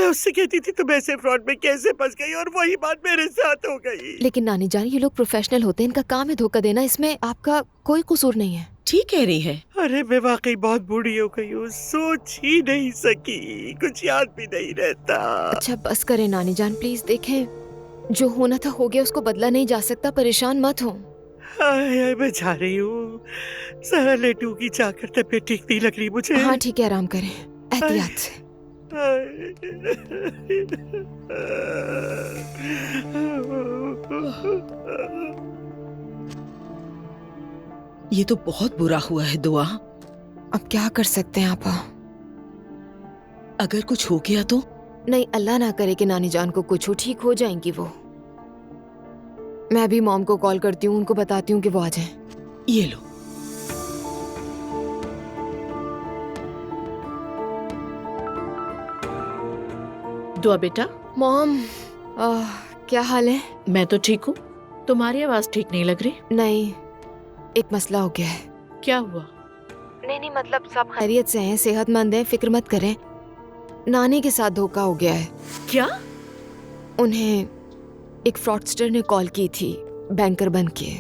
मैं उससे कहती थी तुम ऐसे फ्रॉड में कैसे फंस गई, और वही बात मेरे साथ हो गई। लेकिन नानी जान, ये लोग प्रोफेशनल होते हैं, इनका काम है धोखा देना, इसमें आपका कोई कसूर नहीं है। ठीक कह रही है। अरे मैं वाकई बहुत बूढ़ी हो गई हूँ, सोच ही नहीं सकी, कुछ याद भी नहीं रहता। अच्छा बस करें नानी जान, प्लीज देखें, जो होना था हो गया, उसको बदला नहीं जा सकता, परेशान मत हो। हाय मैं जा रही हूँ, सारा लेटूंगी जाकर, तबीयत ठीक नहीं लग रही मुझे। हाँ ठीक है, आराम करें एहतियात से। ये तो बहुत बुरा हुआ है दुआ। अब क्या कर सकते हैं आपा? अगर कुछ हो गया तो? नहीं, अल्लाह ना करे कि नानी जान को कुछ हो, ठीक हो जाएंगी वो। मैं भी मॉम को कॉल करती हूँ, उनको बताती हूँ कि वो आ जाएं। ये लो। दुआ बेटा। मॉम, क्या हाल है? मैं तो ठीक हूँ, तुम्हारी आवाज ठीक नहीं लग रही। नहीं, एक मसला हो गया है। क्या हुआ? नहीं मतलब सब खैरियत से हैं, सेहतमंद हैं, फिक्र मत करें। नानी के साथ धोखा हो गया है। क्या? उन्हें एक फ्रॉडस्टर ने कॉल की थी, बैंकर बन के।